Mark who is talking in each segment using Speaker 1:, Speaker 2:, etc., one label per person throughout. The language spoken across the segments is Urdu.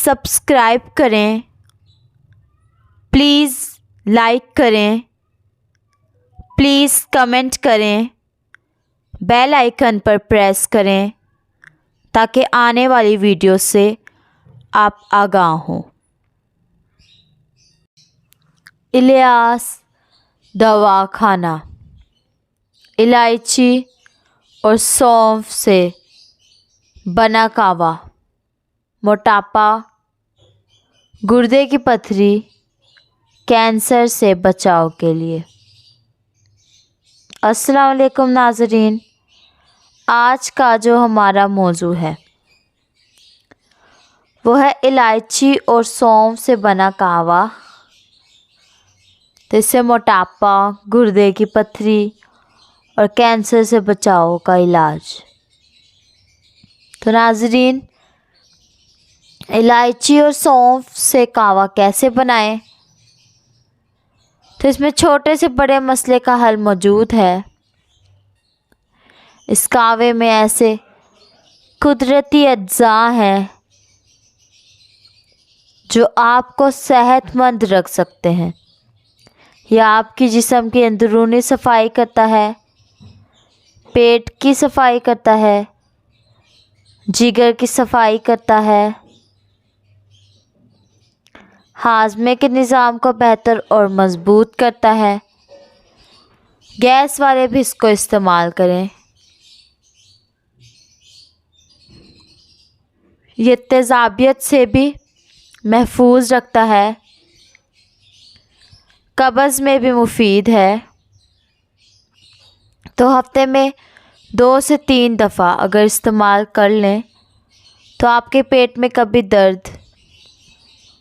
Speaker 1: سبسکرائب کریں، پلیز لائک کریں، پلیز کمنٹ کریں، بیل آئیکن پر پریس کریں تاکہ آنے والی ویڈیو سے آپ آگاہ ہوں۔ الیاس دوا خانہ الائچی اور سونف سے بنا کہوہ موٹاپا، گردے کی پتھری، کینسر سے بچاؤ کے لیے۔ السلام علیکم ناظرین، آج کا جو ہمارا موضوع ہے وہ ہے الائچی اور سونف سے بنا کہوہ، اس سے موٹاپا، گردے کی پتھری اور کینسر سے بچاؤ کا علاج۔ تو ناظرین، الائچی اور سونف سے کہوہ کیسے بنائیں؟ تو اس میں چھوٹے سے بڑے مسئلے کا حل موجود ہے۔ اس کہوے میں ایسے قدرتی اجزاء ہیں جو آپ کو صحت مند رکھ سکتے ہیں۔ یہ آپ کی جسم کی اندرونی صفائی کرتا ہے، پیٹ کی صفائی کرتا ہے، جگر کی صفائی کرتا ہے، ہاضمے کے نظام کو بہتر اور مضبوط کرتا ہے۔ گیس والے بھی اس کو استعمال کریں۔ یہ تیزابیت سے بھی محفوظ رکھتا ہے، قبض میں بھی مفید ہے۔ تو ہفتے میں 2 سے 3 دفعہ اگر استعمال کر لیں تو آپ کے پیٹ میں کبھی درد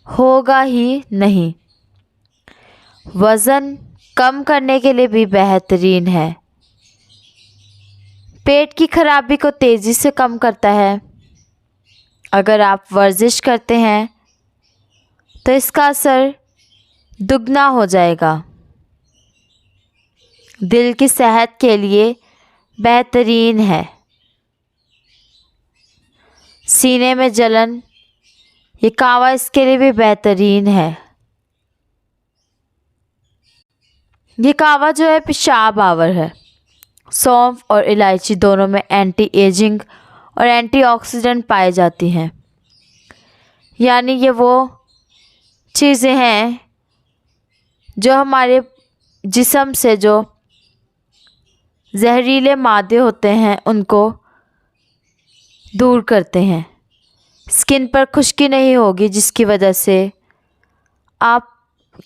Speaker 1: ہوگا ہی نہیں۔ وزن کم کرنے کے لیے بھی بہترین ہے، پیٹ کی خرابی کو تیزی سے کم کرتا ہے۔ اگر آپ ورزش کرتے ہیں تو اس کا اثر دگنا ہو جائے گا۔ دل کی صحت کے لیے بہترین ہے۔ سینے میں جلن، یہ کہوہ اس کے لیے بھی بہترین ہے۔ یہ کہوہ جو ہے پیشاب آور ہے۔ سونف اور الائچی دونوں میں اینٹی ایجنگ اور اینٹی آکسیڈنٹ پائے جاتی ہیں، یعنی یہ وہ چیزیں ہیں جو ہمارے جسم سے جو زہریلے مادے ہوتے ہیں ان کو دور کرتے ہیں۔ اسکن پر خشکی نہیں ہوگی جس کی وجہ سے آپ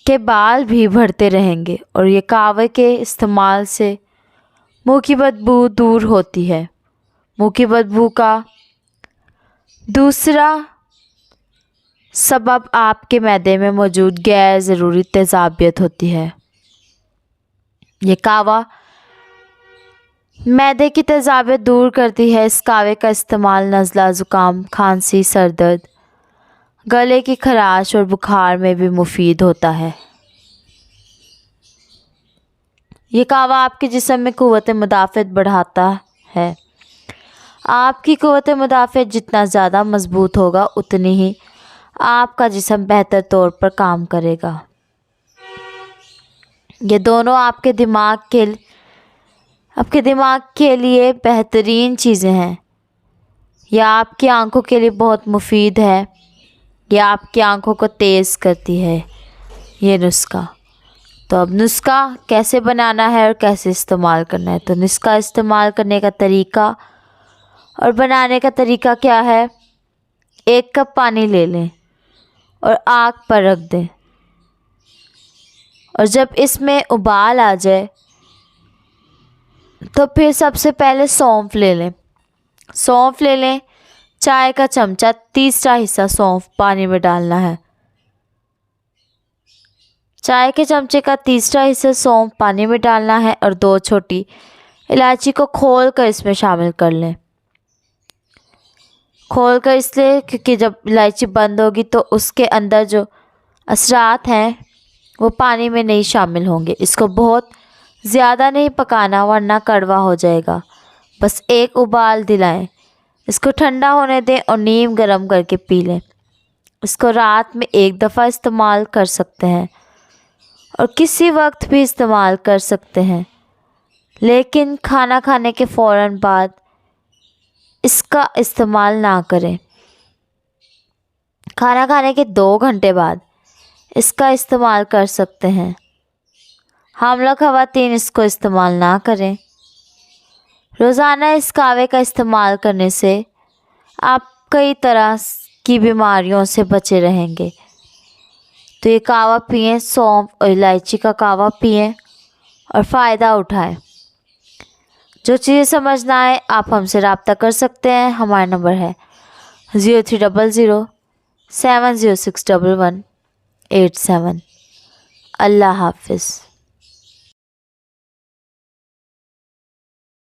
Speaker 1: کے بال بھی بڑھتے رہیں گے، اور یہ کہوے کے استعمال سے منہ کی بدبو دور ہوتی ہے۔ منہ کی بدبو کا دوسرا سبب آپ کے معدے میں موجود غیر ضروری تیزابیت ہوتی ہے۔ یہ کہوہ معدے کی تیزابیت دور کرتی ہے۔ اس کہوے کا استعمال نزلہ، زکام، کھانسی، سر درد، گلے کی خراش اور بخار میں بھی مفید ہوتا ہے۔ یہ کہوہ آپ کے جسم میں قوت مدافعت بڑھاتا ہے۔ آپ کی قوت مدافعت جتنا زیادہ مضبوط ہوگا اتنی ہی آپ کا جسم بہتر طور پر کام کرے گا۔ یہ دونوں آپ کے دماغ کے لیے بہترین چیزیں ہیں۔ یہ آپ کی آنکھوں کے لیے بہت مفید ہے۔ یہ آپ کی آنکھوں کو تیز کرتی ہے یہ نسخہ۔ تو اب نسخہ کیسے بنانا ہے اور کیسے استعمال کرنا ہے؟ تو نسخہ استعمال کرنے کا طریقہ اور بنانے کا طریقہ کیا ہے؟ 1 کپ پانی لے لیں اور آگ پر رکھ دیں، اور جب اس میں ابال آ جائے تو پھر سب سے پہلے سونف لے لیں۔ سونف لے لیں، چائے کا چمچہ 1/3 حصہ سونف پانی میں ڈالنا ہے۔ چائے کے چمچے کا 1/3 حصہ سونف پانی میں ڈالنا ہے، اور 2 چھوٹی الائچی کو کھول کر اس میں شامل کر لیں۔ کھول کر اس لیے کیونکہ جب الائچی بند ہوگی تو اس کے اندر جو اثرات ہیں وہ پانی میں نہیں شامل ہوں گے۔ اس کو بہت زیادہ نہیں پکانا ورنہ کڑوا ہو جائے گا، بس 1 ابال دلائیں۔ اس کو ٹھنڈا ہونے دیں اور نیم گرم کر کے پی لیں۔ اس کو رات میں 1 دفعہ استعمال کر سکتے ہیں اور کسی وقت بھی استعمال کر سکتے ہیں، لیکن کھانا کھانے کے فوراً بعد اس کا استعمال نہ کریں۔ کھانا کھانے کے 2 گھنٹے بعد اس کا استعمال کر سکتے ہیں۔ حاملہ خواتین اس کو استعمال نہ کریں۔ روزانہ اس قہوے کا استعمال کرنے سے آپ کئی طرح کی بیماریوں سے بچے رہیں گے۔ تو یہ قہوہ پئیں، سونف اور الائچی کا قہوہ پئیں اور فائدہ اٹھائیں۔ جو چیزیں سمجھ نہ آئے آپ ہم سے رابطہ کر سکتے ہیں۔ ہمارا نمبر ہے 030070611187۔ اللہ حافظ۔